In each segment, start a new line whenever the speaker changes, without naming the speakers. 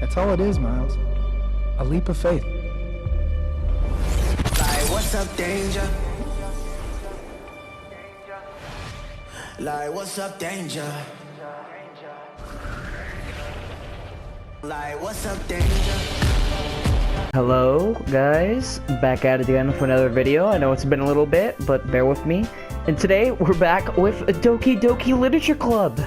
That's all it is, Miles. A leap of faith.
Like, what's up, danger? Like, what's up, danger? Like, what's up, danger?
Hello guys, back at it again for another video. I know it's been a little bit, but bear with me. And today we're back with a Doki Doki Literature Club.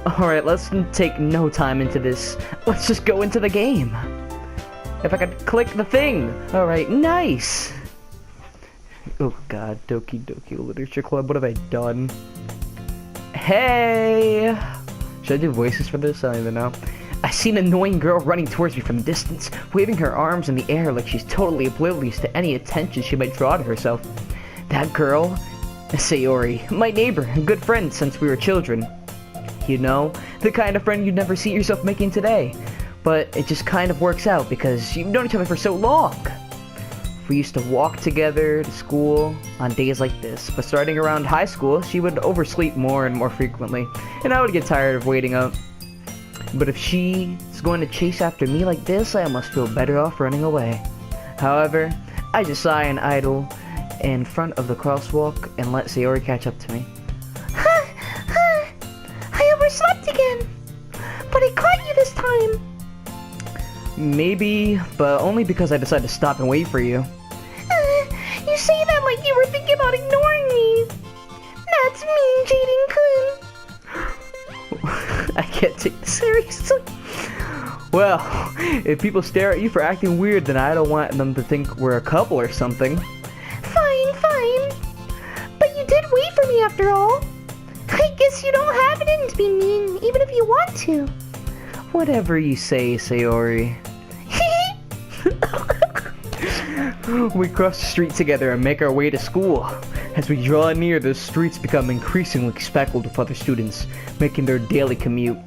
Alright, let's take no time into this. Let's just go into the game. If I could click the thing. Alright, nice. Oh god, Doki Doki Literature Club, what have I done? Hey! Should I do voices for this? I don't even know. I see an annoying girl running towards me from a distance, waving her arms in the air like she's totally oblivious to any attention she might draw to herself. That girl is Sayori, my neighbor and good friend since we were children. You know, the kind of friend you'd never see yourself making today. But it just kind of works out because you've known each other for so long. We used to walk together to school on days like this, but starting around high school, she would oversleep more and more frequently, and I would get tired of waiting up. But if she is going to chase after me like this, I must feel better off running away. However, I just sigh and idle in front of the crosswalk and let Sayori catch up to me.
I overslept again, but I caught you this time.
Maybe, but only because I decided to stop and wait for you.
You say that like you were thinking about ignoring me. That's mean, Jaden-kun.
I can't take this seriously. Well, if people stare at you for acting weird, then I don't want them to think we're a couple or something.
Fine. But you did wait for me after all. I guess you don't have it in to be mean, even if you want to.
Whatever you say, Sayori. We cross the street together and make our way to school. As we draw near, the streets become increasingly speckled with other students, making their daily commute.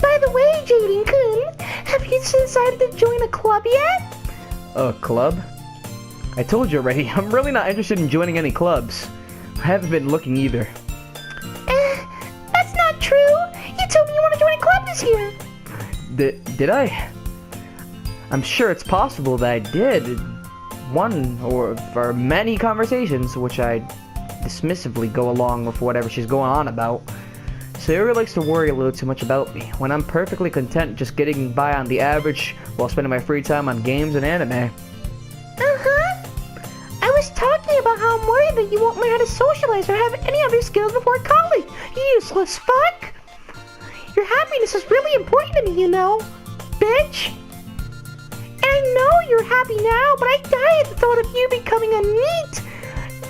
By the way, Jaden-kun, have you decided to join a club yet?
A club? I told you already, I'm really not interested in joining any clubs. I haven't been looking either.
That's not true. You told me you want to join a club this year.
Did I? I'm sure it's possible that I did. One or for many conversations, which I dismissively go along with whatever she's going on about. Sayori likes to worry a little too much about me, when I'm perfectly content just getting by on the average while spending my free time on games and anime.
I was talking about how I'm worried that you won't learn how to socialize or have any other skills before college. You useless fuck! Your happiness is really important to me, you know, bitch. And I know you're happy now, but I die at the thought of you becoming a NEET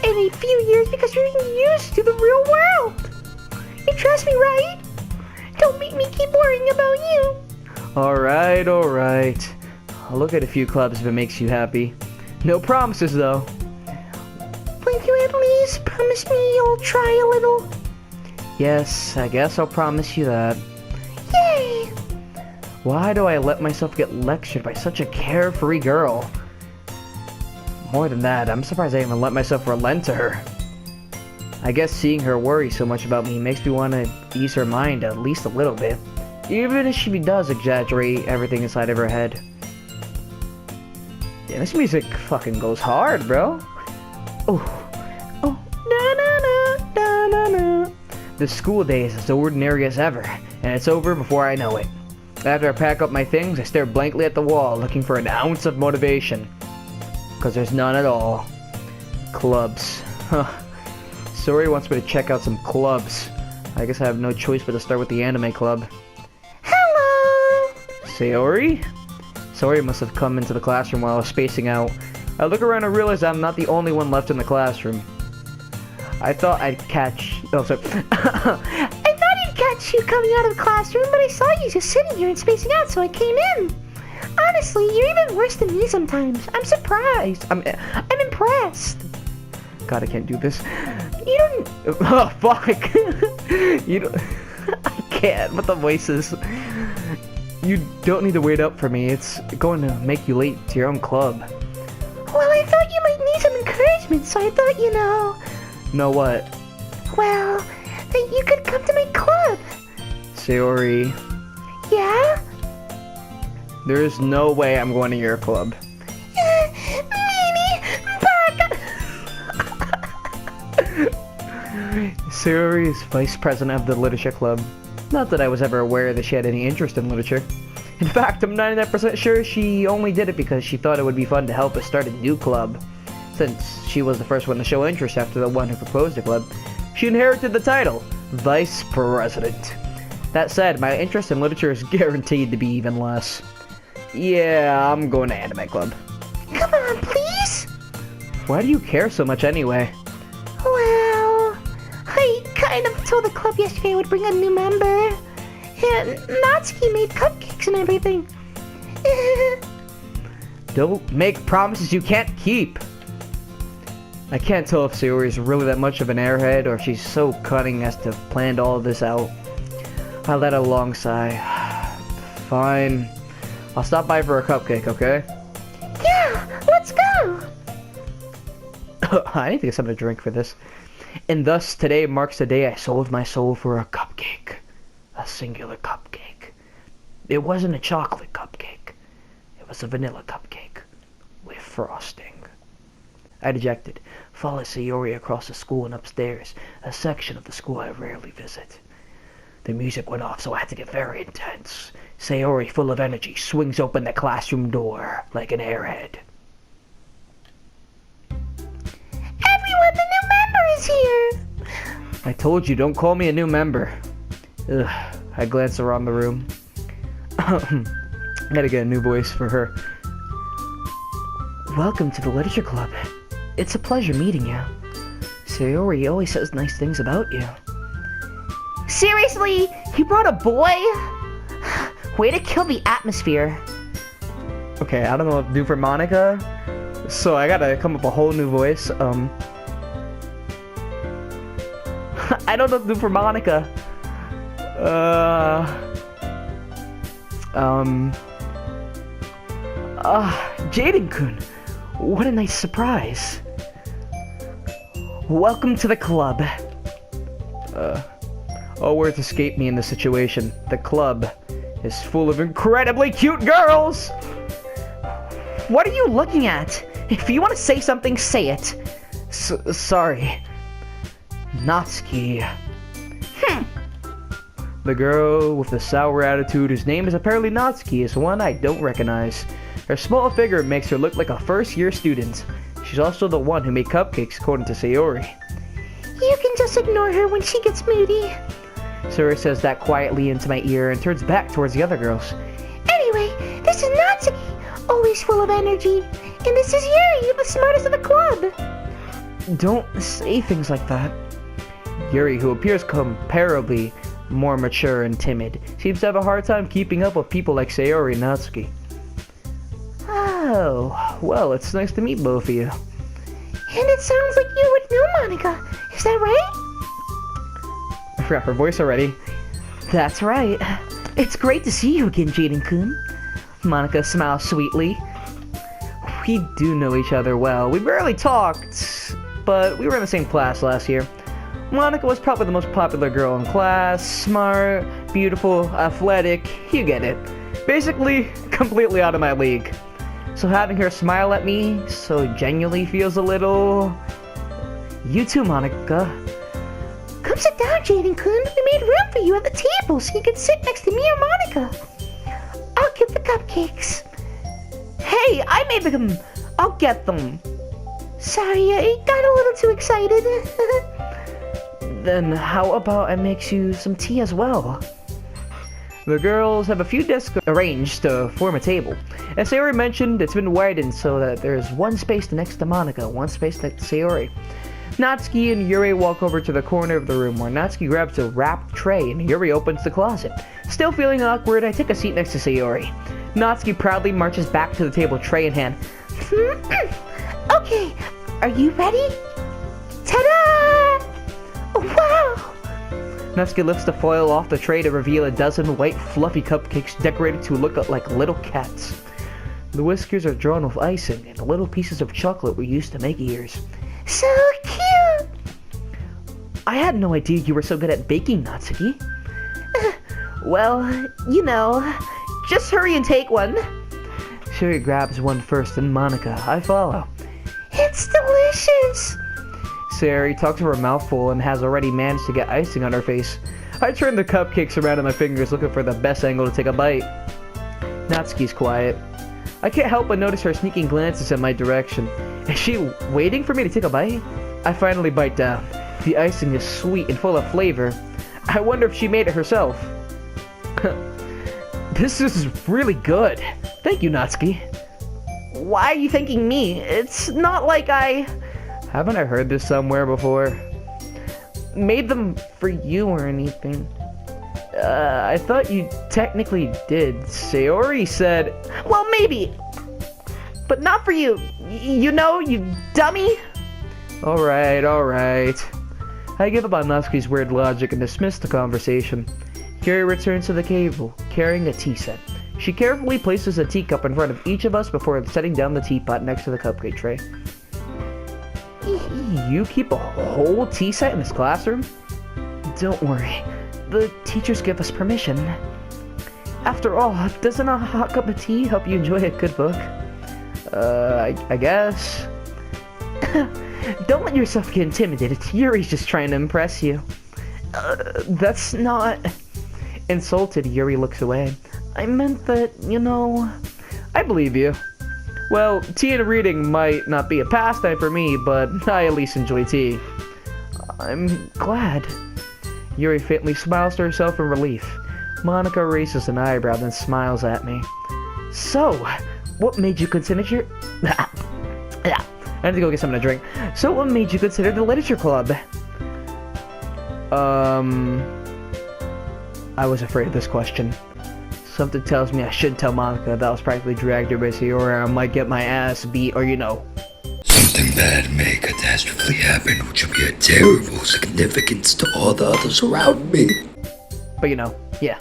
in a few years because you're getting used to the real world. You trust me, right? Don't make me keep worrying about you.
Alright. I'll look at a few clubs if it makes you happy. No promises, though.
Will you at least promise me you'll try a little?
Yes, I guess I'll promise you that.
Yay!
Why do I let myself get lectured by such a carefree girl? More than that, I'm surprised I even let myself relent to her. I guess seeing her worry so much about me makes me want to ease her mind at least a little bit. Even if she does exaggerate everything inside of her head. Yeah, this music fucking goes hard, bro. Oh, na. The school day is as ordinary as ever, and it's over before I know it. After I pack up my things, I stare blankly at the wall, looking for an ounce of motivation. Because there's none at all. Clubs. Huh. Sayori wants me to check out some clubs. I guess I have no choice but to start with the anime club.
Hello!
Sayori? Sayori must have come into the classroom while I was spacing out. I look around and realize I'm not the only one left in the classroom. I thought I'd catch... Oh, sorry.
I thought I'd catch you coming out of the classroom, but I saw you just sitting here and spacing out, so I came in. Honestly, you're even worse than me sometimes. I'm surprised. I'm impressed.
God, I can't do this.
You don't...
Oh, fuck. You don't... I can't with the voices. You don't need to wait up for me. It's going to make you late to your own club.
Well, I thought you might need some encouragement, so I thought, you know...
Know what?
Well, that you could come to my club.
Sayori.
Yeah?
There's no way I'm going to your club.
Meanie, back!
Sayori is vice president of the literature club. Not that I was ever aware that she had any interest in literature. In fact, I'm 99% sure she only did it because she thought it would be fun to help us start a new club. Since she was the first one to show interest after the one who proposed the club, she inherited the title, Vice President. That said, my interest in literature is guaranteed to be even less. Yeah, I'm going to anime club.
Come on, please?
Why do you care so much anyway?
Well, I kind of told the club yesterday I would bring a new member. And Natsuki made cupcakes and everything.
Don't make promises you can't keep. I can't tell if Sayori is really that much of an airhead or if she's so cunning as to have planned all of this out. I let out a long sigh. Fine. I'll stop by for a cupcake, okay?
Yeah, let's go!
I need to get something to drink for this. And thus, today marks the day I sold my soul for a cupcake. A singular cupcake. It wasn't a chocolate cupcake. It was a vanilla cupcake. With frosting. I dejected, followed Sayori across the school and upstairs, a section of the school I rarely visit. The music went off, so I had to get very intense. Sayori, full of energy, swings open the classroom door like an airhead.
Everyone, the new member is here!
I told you, don't call me a new member. Ugh, I glanced around the room. I gotta get a new voice for her. Welcome to the literature club. It's a pleasure meeting you. Sayori always says nice things about you.
Seriously? You brought a boy? Way to kill the atmosphere.
Okay, I don't know what to do for Monica, so I gotta come up with a whole new voice. I don't know what to do for Monica. Jaden-kun, what a nice surprise. Welcome to the club. All words escape me in this situation. The club is full of incredibly cute girls!
What are you looking at? If you want to say something, say it.
Sorry. Natsuki. The girl with the sour attitude whose name is apparently Natsuki is one I don't recognize. Her small figure makes her look like a first-year student. She's also the one who made cupcakes, according to Sayori.
You can just ignore her when she gets moody.
Sayori says that quietly into my ear and turns back towards the other girls.
Anyway, this is Natsuki, always full of energy. And this is Yuri, the smartest of the club.
Don't say things like that. Yuri, who appears comparably more mature and timid, seems to have a hard time keeping up with people like Sayori and Natsuki. Oh, well, it's nice to meet both of you.
And it sounds like you would know Monica, is that right?
I forgot her voice already.
That's right. It's great to see you again, Jaden-kun.
Monica smiles sweetly. We do know each other well. We barely talked, but we were in the same class last year. Monica was probably the most popular girl in class. Smart, beautiful, athletic, you get it. Basically, completely out of my league. So having her smile at me so genuinely feels a little... You too, Monica.
Come sit down, Jaden-kun. We made room for you at the table so you can sit next to me or Monica. I'll get the cupcakes.
Hey, I made them. I'll get them.
Sorry, I got a little too excited.
Then how about I mix you some tea as well? The girls have a few desks arranged to form a table. As Sayori mentioned, it's been widened so that there's one space next to Monica, one space next to Sayori. Natsuki and Yuri walk over to the corner of the room where Natsuki grabs a wrapped tray and Yuri opens the closet. Still feeling awkward, I take a seat next to Sayori. Natsuki proudly marches back to the table, tray in hand.
Okay, are you ready? Ta-da! Wow!
Natsuki lifts the foil off the tray to reveal a dozen white fluffy cupcakes decorated to look like little cats. The whiskers are drawn with icing and little pieces of chocolate were used to make ears.
So cute!
I had no idea you were so good at baking, Natsuki.
Well, you know, just hurry and take one.
Sherry grabs one first and Monica. I follow.
It's delicious!
Sherry talks with her mouth full and has already managed to get icing on her face. I turn the cupcakes around in my fingers looking for the best angle to take a bite. Natsuki's quiet. I can't help but notice her sneaking glances in my direction. Is she waiting for me to take a bite? I finally bite down. The icing is sweet and full of flavor. I wonder if she made it herself. This is really good. Thank you, Natsuki.
Why are you thanking me? It's not like I...
Haven't I heard this somewhere before?
made them for you or anything.
I thought you technically did. Sayori said...
Well, maybe. But not for you. You know, you dummy.
Alright. I give up on Natsuki's weird logic and dismiss the conversation. Kiri returns to the table, carrying a tea set. She carefully places a teacup in front of each of us before setting down the teapot next to the cupcake tray. You keep a whole tea set in this classroom?
Don't worry. The teachers give us permission. After all, doesn't a hot cup of tea help you enjoy a good book?
I guess.
Don't let yourself get intimidated. Yuri's just trying to impress you. That's not...
Insulted, Yuri looks away.
I meant that, you know...
I believe you. Well, tea and reading might not be a pastime for me, but I at least enjoy tea.
I'm glad.
Yuri faintly smiles to herself in relief. Monica raises an eyebrow, then smiles at me.
So, what made you consider your...
I have to go get something to drink.
So what made you consider the literature club?
I was afraid of this question. Something tells me I shouldn't tell Monica that I was practically dragged here by Sayori, or I might get my ass beat, or you know.
Something bad may catastrophically happen, which would be a terrible significance to all the others around me.
But you know, yeah.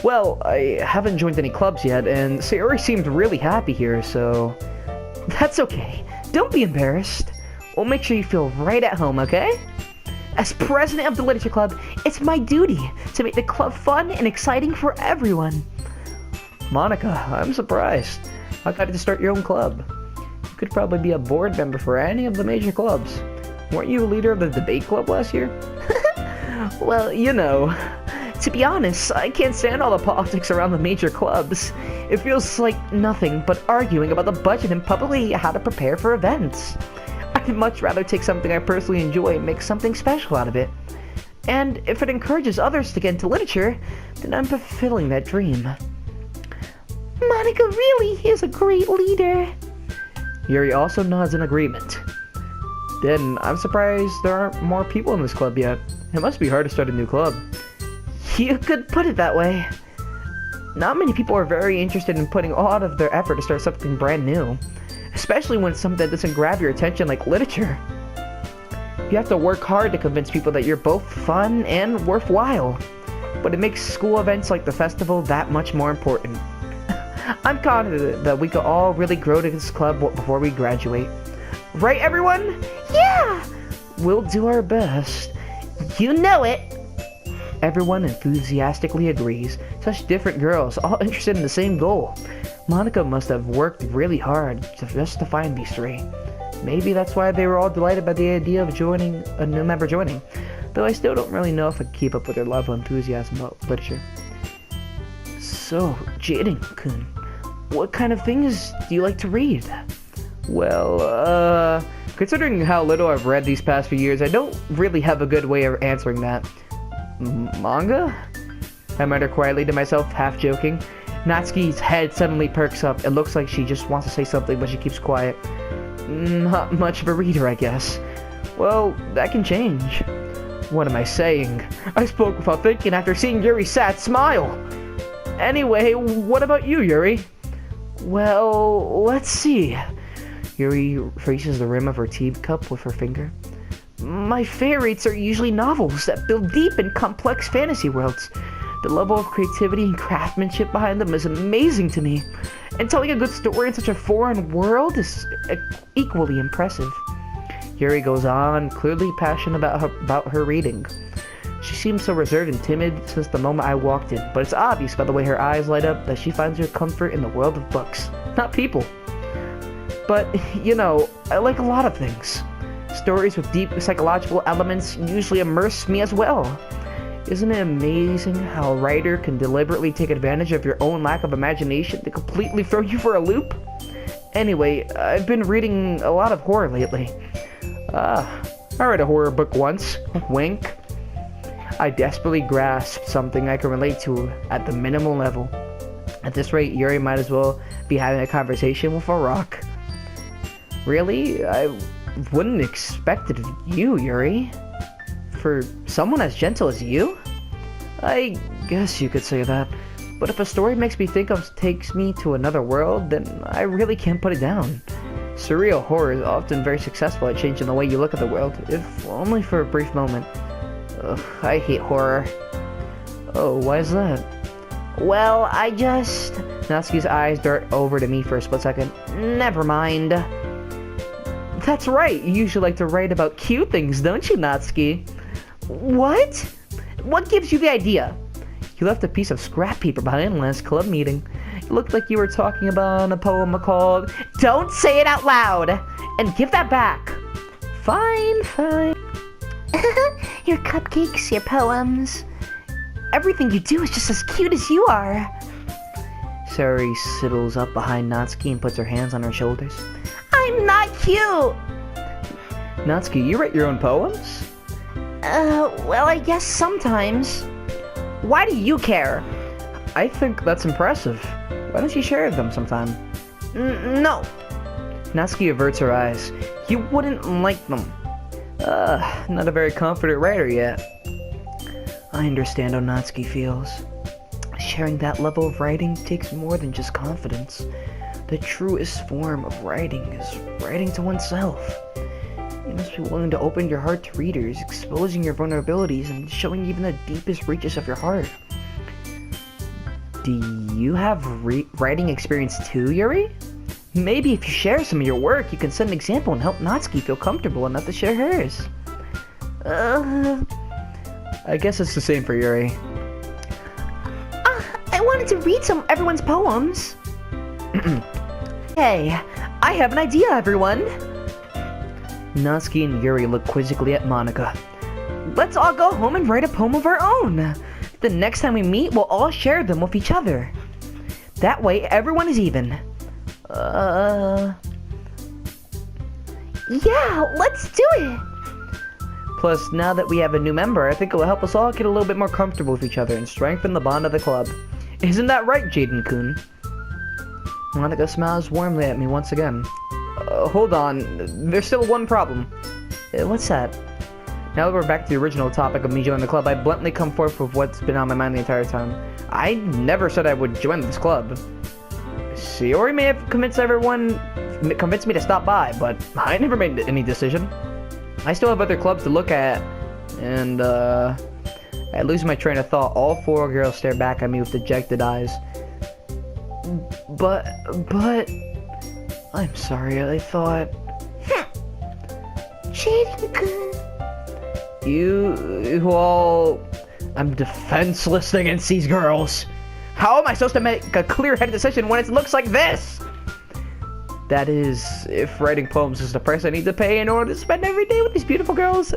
Well, I haven't joined any clubs yet, and Sayori seemed really happy here, so...
That's okay. Don't be embarrassed. We'll make sure you feel right at home, okay? As president of the literature club, it's my duty to make the club fun and exciting for everyone.
Monica, I'm surprised. I got to start your own club. You could probably be a board member for any of the major clubs. Weren't you a leader of the debate club last year?
Well, you know, to be honest, I can't stand all the politics around the major clubs. It feels like nothing but arguing about the budget and publicly how to prepare for events. I'd much rather take something I personally enjoy and make something special out of it. And if it encourages others to get into literature, then I'm fulfilling that dream. Monica really is a great leader.
Yuri also nods in agreement. Then I'm surprised there aren't more people in this club yet. It must be hard to start a new club.
You could put it that way. Not many people are very interested in putting a lot of their effort to start something brand new. Especially when it's something that doesn't grab your attention like literature. You have to work hard to convince people that you're both fun and worthwhile. But it makes school events like the festival that much more important. I'm confident that we could all really grow to this club before we graduate. Right, everyone? Yeah!
We'll do our best.
You know it!
Everyone enthusiastically agrees. Such different girls, all interested in the same goal. Monica must have worked really hard just to find these three. Maybe that's why they were all delighted by the idea of a new member joining. Though I still don't really know if I can keep up with their level of enthusiasm about literature. So, Jaden-kun, what kind of things do you like to read? Well, considering how little I've read these past few years, I don't really have a good way of answering that. Manga? I mutter quietly to myself, half joking. Natsuki's head suddenly perks up. It looks like she just wants to say something, but she keeps quiet. Not much of a reader, I guess. Well, that can change. What am I saying? I spoke without thinking after seeing Yuri's sad smile. Anyway, what about you, Yuri?
Well, let's see.
Yuri traces the rim of her teacup with her finger.
My favorites are usually novels that build deep and complex fantasy worlds. The level of creativity and craftsmanship behind them is amazing to me, and telling a good story in such a foreign world is equally impressive.
Yuri goes on, clearly passionate about her reading. She seems so reserved and timid since the moment I walked in, but it's obvious by the way her eyes light up that she finds her comfort in the world of books, not people. But, you know, I like a lot of things. Stories with deep psychological elements usually immerse me as well. Isn't it amazing how a writer can deliberately take advantage of your own lack of imagination to completely throw you for a loop? Anyway, I've been reading a lot of horror lately. I read a horror book once. Wink. I desperately grasped something I can relate to at the minimal level. At this rate, Yuri might as well be having a conversation with a rock. Really? I wouldn't expect it of you, Yuri. For someone as gentle as you? I guess you could say that. But if a story makes me think of takes me to another world, then I really can't put it down. Surreal horror is often very successful at changing the way you look at the world, if only for a brief moment. Ugh, I hate horror. Oh, why is that?
Well, I just...
Natsuki's eyes dart over to me for a split second.
Never mind.
That's right, you usually like to write about cute things, don't you, Natsuki?
What?
What gives you the idea? You left a piece of scrap paper behind last club meeting. It looked like you were talking about a poem called...
Don't say it out loud! And give that back!
Fine, fine.
Your cupcakes, your poems... Everything you do is just as cute as you are.
Sari sidles up behind Natsuki and puts her hands on her shoulders.
I'm not cute!
Natsuki, you write your own poems?
Well, I guess sometimes.
Why do you care? I think that's impressive. Why don't you share them sometime?
No.
Natsuki averts her eyes. You wouldn't like them. Not a very confident writer yet. I understand how Natsuki feels. Sharing that level of writing takes more than just confidence. The truest form of writing is writing to oneself. You must be willing to open your heart to readers, exposing your vulnerabilities and showing even the deepest reaches of your heart. Do you have writing experience too, Yuri? Maybe if you share some of your work, you can set an example and help Natsuki feel comfortable enough to share hers. I guess it's the same for Yuri.
I wanted to read some of everyone's poems.
Hey, I have an idea, everyone! Natsuki and Yuri look quizzically at Monica. Let's all go home and write a poem of our own. The next time we meet, we'll all share them with each other. That way, everyone is even.
Yeah, let's do it!
Plus, now that we have a new member, I think it will help us all get a little bit more comfortable with each other and strengthen the bond of the club. Isn't that right, Jaden-kun? Monica smiles warmly at me once again. Hold on, there's still one problem. What's that? Now that we're back to the original topic of me joining the club, I bluntly come forth with what's been on my mind the entire time. I never said I would join this club. Shiori may have convinced me to stop by, but I never made any decision. I still have other clubs to look at, and I lose my train of thought. All four girls stare back at me with dejected eyes. But, I'm sorry, I thought...
Jaden-kun.
You all... I'm defenseless against these girls. How am I supposed to make a clear-headed decision when it looks like this? That is, if writing poems is the price I need to pay in order to spend every day with these beautiful girls.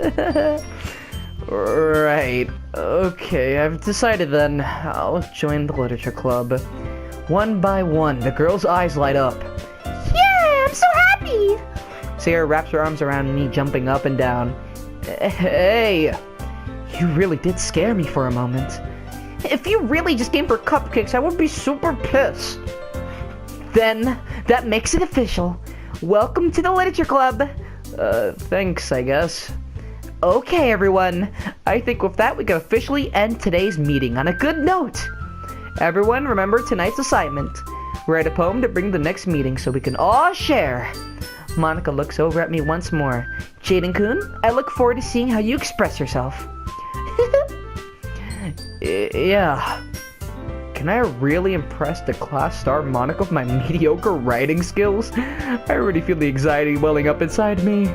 Right. Okay, I've decided then. I'll join the literature club. One by one, the girls' eyes light up.
Yeah, I'm so happy!
Sarah wraps her arms around me, jumping up and down. Hey, you really did scare me for a moment.
If you really just came for cupcakes, I would be super pissed.
Then, that makes it official. Welcome to the literature club. Thanks, I guess. Okay, everyone. I think with that, we can officially end today's meeting on a good note. Everyone, remember tonight's assignment. Write a poem to bring the next meeting so we can all share. Monica looks over at me once more. Jaden-kun, I look forward to seeing how you express yourself. Yeah. Can I really impress the class star Monica with my mediocre writing skills? I already feel the anxiety welling up inside me.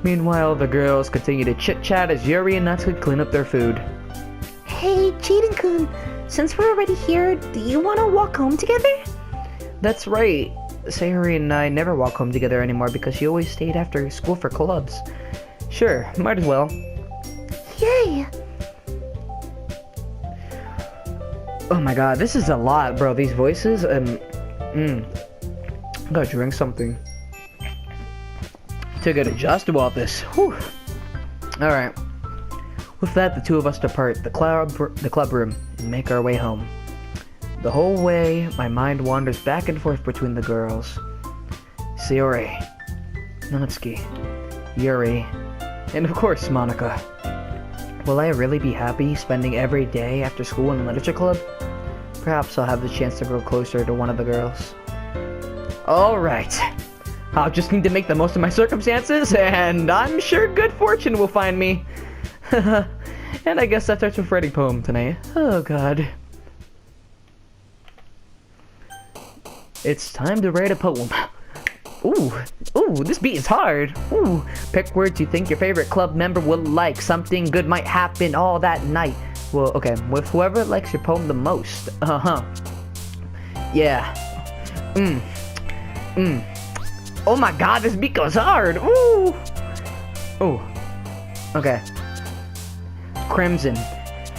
Meanwhile, the girls continue to chit-chat as Yuri and Natsuki clean up their food.
Hey, Jaden-kun, since we're already here, do you want to walk home together?
That's right. Sayori and I never walk home together anymore because she always stayed after school for clubs. Sure, might as well.
Yay!
Oh my god, this is a lot, bro. These voices, I gotta drink something to get adjusted to all this. Whew. Alright. With that, the two of us depart the club room and make our way home. The whole way, my mind wanders back and forth between the girls. Sayori, Natsuki, Yuri, and of course, Monica. Will I really be happy spending every day after school in the literature club? Perhaps I'll have the chance to grow closer to one of the girls. Alright. I'll just need to make the most of my circumstances, and I'm sure good fortune will find me. And I guess that starts with writing poem tonight. Oh god. It's time to write a poem. Ooh, this beat is hard. Ooh, pick words you think your favorite club member will like. Something good might happen all that night. Well, okay, with whoever likes your poem the most. Yeah. Oh my god, this beat goes hard. Ooh. Okay. Crimson,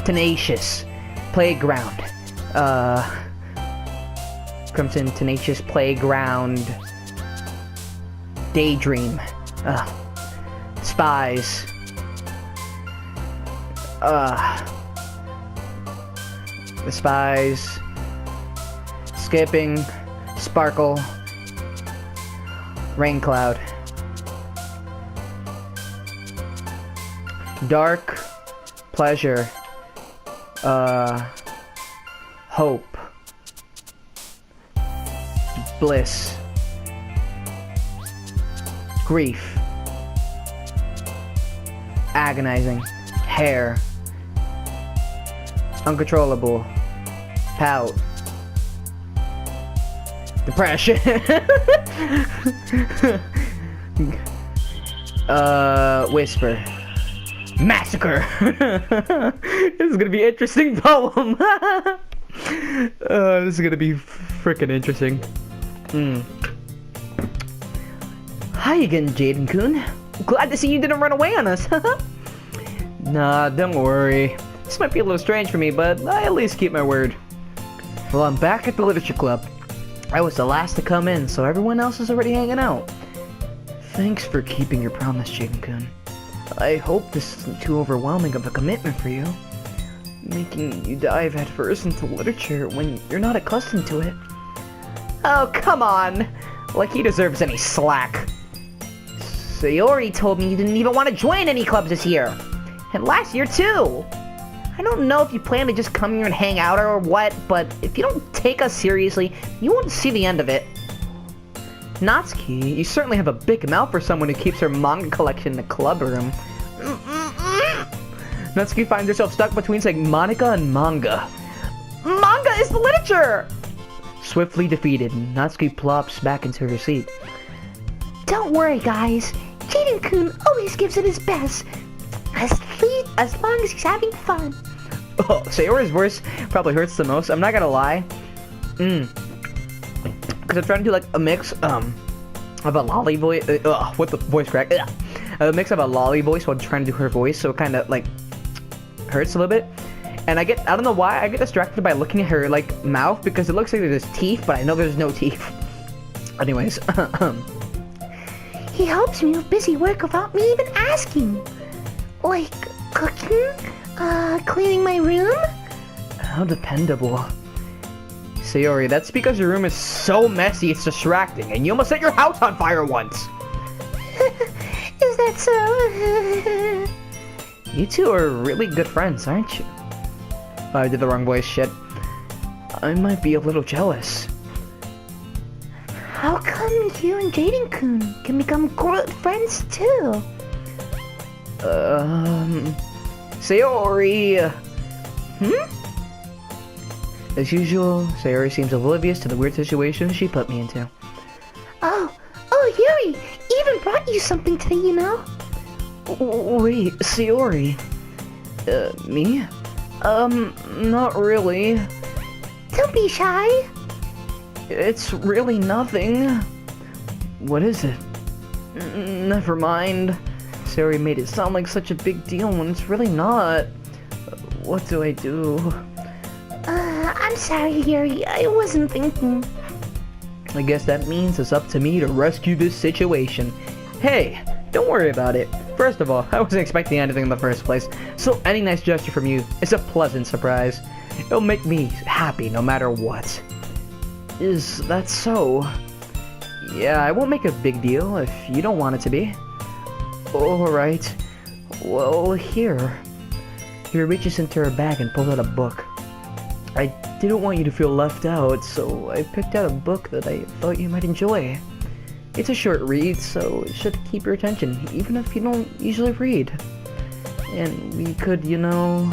Tenacious, Playground. Crimson, Tenacious, Playground, Daydream, Spies, the Spies, Skipping, Sparkle, Rain Cloud, Dark, Pleasure, Hope, Bliss, Grief, Agonizing, Hair, Uncontrollable, Pout, Depression, Whisper, Massacre. This is gonna be an interesting poem. This is gonna be freaking interesting. Hi again, Jaden-kun. Glad to see you didn't run away on us. Nah, don't worry. This might be a little strange for me, but I at least keep my word. Well, I'm back at the literature club. I was the last to come in, so everyone else is already hanging out. Thanks for keeping your promise, Jaden-kun. I hope this isn't too overwhelming of a commitment for you. Making you dive headfirst into literature when you're not accustomed to it. Oh, come on! Like he deserves any slack. Sayori told me you didn't even want to join any clubs this year. And last year, too. I don't know if you plan to just come here and hang out or what, but if you don't take us seriously, you won't see the end of it. Natsuki, you certainly have a big mouth for someone who keeps her manga collection in the club room. Natsuki finds herself stuck between saying Monica and manga. Manga is literature! Swiftly defeated, Natsuki plops back into her seat.
Don't worry, guys. Jaden-kun always gives it his best. As long as he's having fun.
Oh, Sayori's voice probably hurts the most. I'm not gonna lie. Because I'm trying to do like a mix of a lolly voice. What the voice crack? A mix of a lolly voice while trying to do her voice, so it kind of like hurts a little bit. And I don't know why, I get distracted by looking at her like mouth because it looks like there's teeth, but I know there's no teeth. Anyways,
he helps me with busy work without me even asking. Like cooking, cleaning my room.
How dependable. Sayori, that's because your room is so messy it's distracting, and you almost set your house on fire once.
Is that so?
You two are really good friends, aren't you? Oh, I did the wrong voice, shit. I might be a little jealous.
How come you and Jaden-kun can become good friends too?
Sayori! As usual, Sayori seems oblivious to the weird situation she put me into.
Oh, Yuri! Even brought you something today, you know?
Wait, Sayori? Me? Not really.
Don't be shy.
It's really nothing. What is it? Never mind. Sayori made it sound like such a big deal when it's really not. What do I do?
I'm sorry, Yuri. I wasn't thinking.
I guess that means it's up to me to rescue this situation. Hey, don't worry about it. First of all, I wasn't expecting anything in the first place, so any nice gesture from you is a pleasant surprise. It'll make me happy no matter what. Is that so? Yeah, I won't make a big deal if you don't want it to be. Alright. Well, here. He reaches into her bag and pulls out a book. I didn't want you to feel left out, so I picked out a book that I thought you might enjoy. It's a short read, so it should keep your attention, even if you don't usually read. And we could, you know,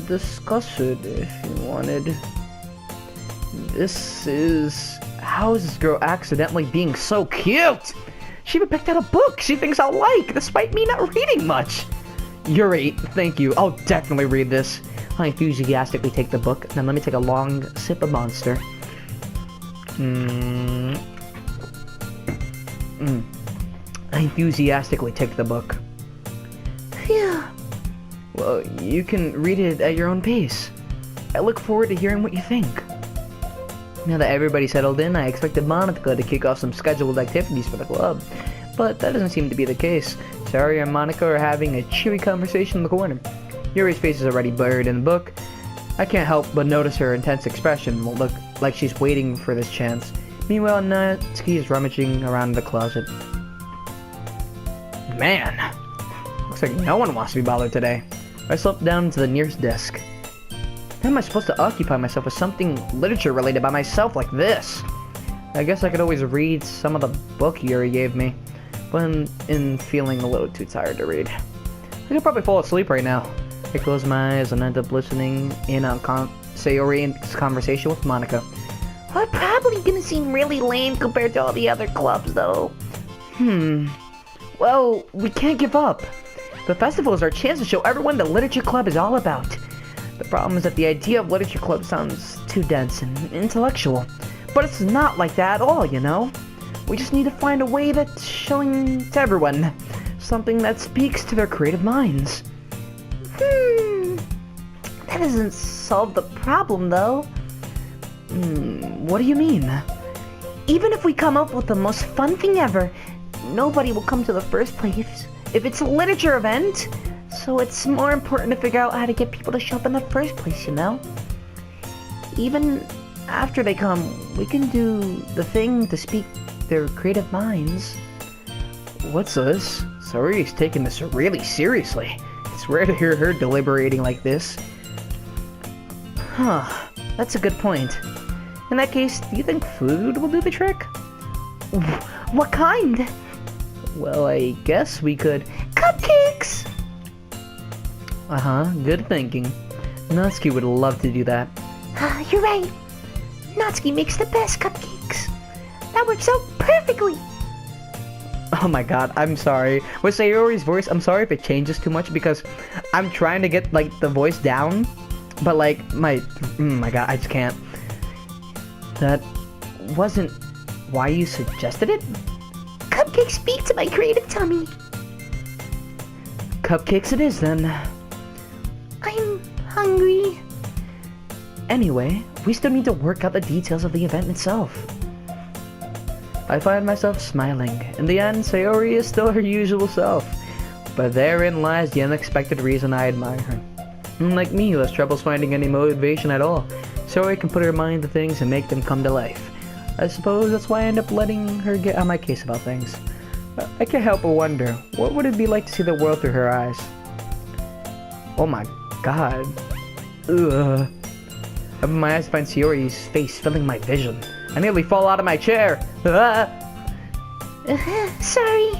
discuss it if you wanted. This is... How is this girl accidentally being so cute? She even picked out a book she thinks I'll like, despite me not reading much. Yuri, thank you. I'll definitely read this. I enthusiastically take the book, then let me take a long sip of Monster. I enthusiastically take the book.
Phew.
Well, you can read it at your own pace. I look forward to hearing what you think. Now that everybody's settled in, I expected Monica to kick off some scheduled activities for the club. But that doesn't seem to be the case. Sayori and Monica are having a cheery conversation in the corner. Yuri's face is already blurred in the book. I can't help but notice her intense expression will look like she's waiting for this chance. Meanwhile, Natsuki is rummaging around the closet. Man, looks like no one wants to be bothered today. I slipped down to the nearest desk. How am I supposed to occupy myself with something literature related by myself like this? I guess I could always read some of the book Yuri gave me, but I'm feeling a little too tired to read. I could probably fall asleep right now. I close my eyes and end up listening in on Sayori's conversation with Monica.
We're probably gonna seem really lame compared to all the other clubs, though.
Well, we can't give up. The festival is our chance to show everyone the literature club is all about. The problem is that the idea of literature club sounds too dense and intellectual. But it's not like that at all, you know? We just need to find a way that's showing to everyone something that speaks to their creative minds.
That doesn't solve the problem, though.
What do you mean?
Even if we come up with the most fun thing ever, nobody will come to the first place if it's a literature event. So it's more important to figure out how to get people to show up in the first place, you know? Even after they come, we can do the thing to speak their creative minds.
What's this? Sayori's taking this really seriously. It's rare to hear her deliberating like this. Huh, that's a good point. In that case, do you think food will do the trick?
What kind?
Well, I guess we could...
Cupcakes!
Good thinking. Natsuki would love to do that.
You're right. Natsuki makes the best cupcakes. That works out perfectly.
Oh my god, I'm sorry. With Sayori's voice, I'm sorry if it changes too much because I'm trying to get, like, the voice down. But, like, my god, I just can't. That wasn't why you suggested it?
Cupcakes speak to my creative tummy.
Cupcakes it is, then.
I'm hungry.
Anyway, we still need to work out the details of the event itself. I find myself smiling. In the end, Sayori is still her usual self. But therein lies the unexpected reason I admire her. Unlike me, who has troubles finding any motivation at all, Sayori can put her mind to things and make them come to life. I suppose that's why I end up letting her get on my case about things. I can't help but wonder, what would it be like to see the world through her eyes? Oh my god. Ugh. I open my eyes to find Sayori's face filling my vision. I nearly fall out of my chair.
Sorry.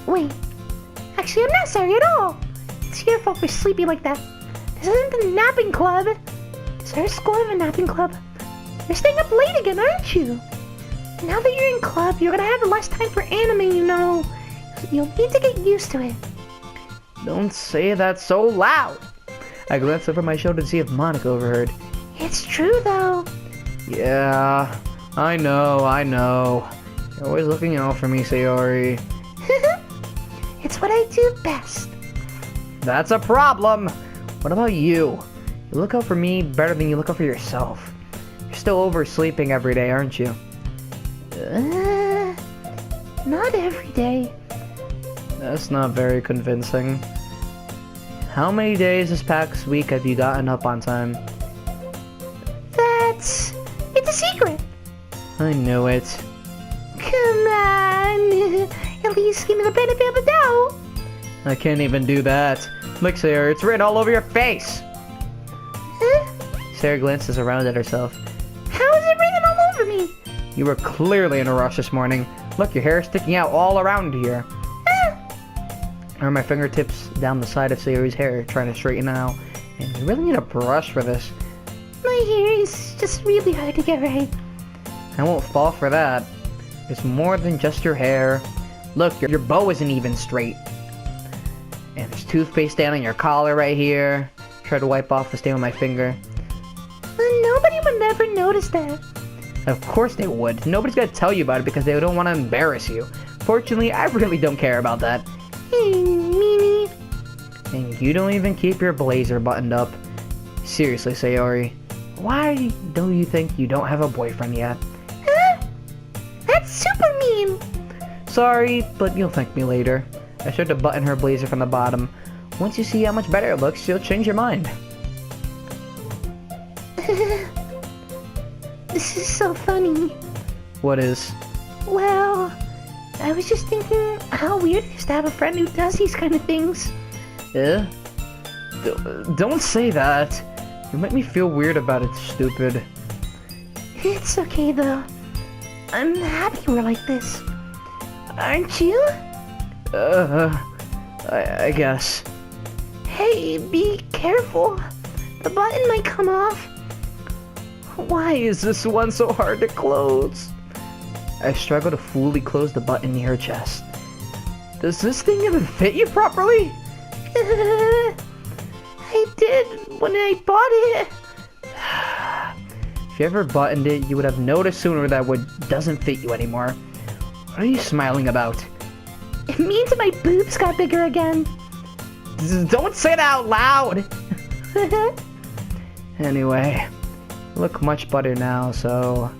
Wait. Actually, I'm not sorry at all. It's your fault for sleeping like that. This isn't the napping club. Is our school have a napping club? You're staying up late again, aren't you? Now that you're in club, you're gonna have less time for anime, you know. You'll need to get used to it.
Don't say that so loud. I glanced over my shoulder to see if Monica overheard.
It's true, though.
Yeah, I know. You're always looking out for me, Sayori.
It's what I do best.
That's a problem. What about you? You look out for me better than you look out for yourself. You're still oversleeping every day, aren't you?
Not every day.
That's not very convincing. How many days this past week have you gotten up on time?
It's a secret.
I knew it.
Come on. At least give me the benefit of the doubt.
I can't even do that. Look, Sarah, it's written all over your face.
Huh?
Sarah glances around at herself.
How is it written all over me?
You were clearly in a rush this morning. Look, your hair is sticking out all around here. I run my fingertips down the side of Sayori's hair, trying to straighten it out. And you really need a brush for this.
My hair is just really hard to get right.
I won't fall for that. It's more than just your hair. Look, your bow isn't even straight. And there's toothpaste down on your collar right here. Try to wipe off the stain with my finger.
Nobody would ever notice that.
Of course they would. Nobody's gonna tell you about it because they don't want to embarrass you. Fortunately, I really don't care about that.
Hey, Mimi.
And you don't even keep your blazer buttoned up. Seriously, Sayori. Why do you think you don't have a boyfriend yet?
Huh? That's super mean.
Sorry, but you'll thank me later. I started to button her blazer from the bottom. Once you see how much better it looks, you'll change your mind.
This is so funny.
What is?
Well, I was just thinking how weird it is to have a friend who does these kind of things.
Eh? Don't say that. You make me feel weird about it, stupid.
It's okay though. I'm happy we're like this. Aren't you?
I guess.
Hey, be careful. The button might come off.
Why is this one so hard to close? I struggle to fully close the button near her chest. Does this thing even fit you properly?
I did when I bought it.
If you ever buttoned it, you would have noticed sooner that what doesn't fit you anymore. What are you smiling about?
It means my boobs got bigger again.
Don't say that out loud! Anyway, you look much better now, so...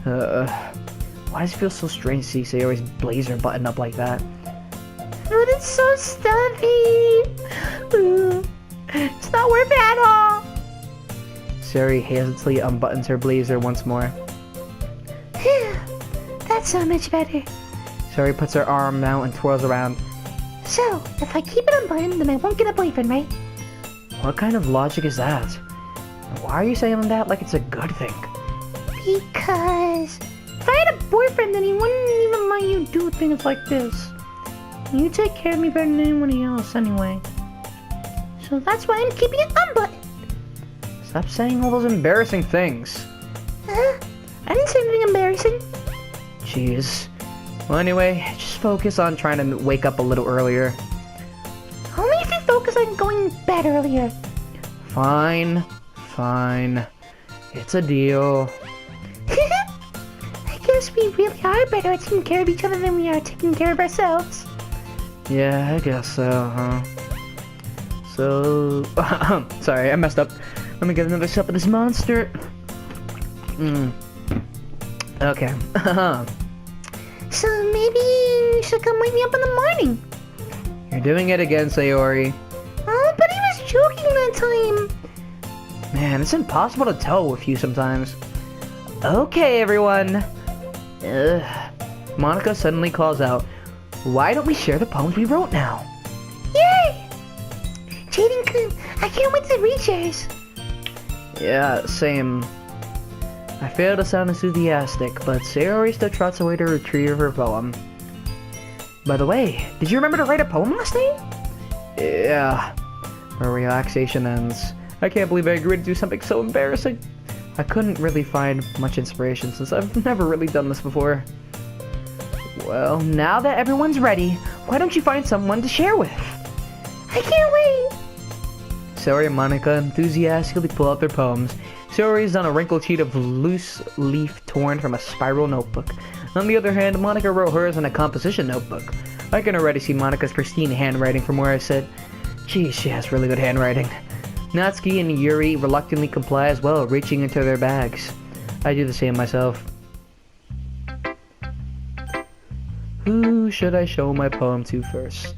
why does it feel so strange to see Sayori's blazer buttoned up like that?
But it's so stuffy. It's not worth it at all.
Sayori hesitantly unbuttons her blazer once more.
That's so much better.
Sayori puts her arm out and twirls around.
So, if I keep it unbuttoned, then I won't get a boyfriend, right?
What kind of logic is that? And why are you saying that like it's a good thing?
Because if I had a boyfriend, then he wouldn't even let you do things like this. You take care of me better than anybody else anyway. So that's why I'm keeping it unbuttoned.
Stop saying all those embarrassing things.
I didn't say anything embarrassing.
Jeez. Well, anyway, just focus on trying to wake up a little earlier.
Only if you focus on going to bed earlier.
Fine. It's a deal.
I guess we really are better at taking care of each other than we are taking care of ourselves.
Yeah, I guess so, huh? So... sorry, I messed up. Let me get another sip of this monster. Okay.
So maybe you should come wake me up in the morning.
You're doing it again, Sayori.
Oh, but he was joking that time.
Man, it's impossible to tell with you sometimes. Okay, everyone. Monica suddenly calls out, "Why don't we share the poems we wrote now?"
Yay! Jaden, I can't wait to read yours.
Yeah, same. I fail to sound enthusiastic, but Sayori still trots away to retrieve her poem. By the way, did you remember to write a poem last night? Yeah. Her relaxation ends. I can't believe I agreed to do something so embarrassing. I couldn't really find much inspiration since I've never really done this before. Well, now that everyone's ready, why don't you find someone to share with?
I can't wait.
Sayori and Monica enthusiastically pull out their poems. Sayori is on a wrinkled sheet of loose leaf torn from a spiral notebook. On the other hand, Monica wrote hers on a composition notebook. I can already see Monica's pristine handwriting from where I sit. Geez, she has really good handwriting. Natsuki and Yuri reluctantly comply as well, reaching into their bags. I do the same myself. Who should I show my poem to first?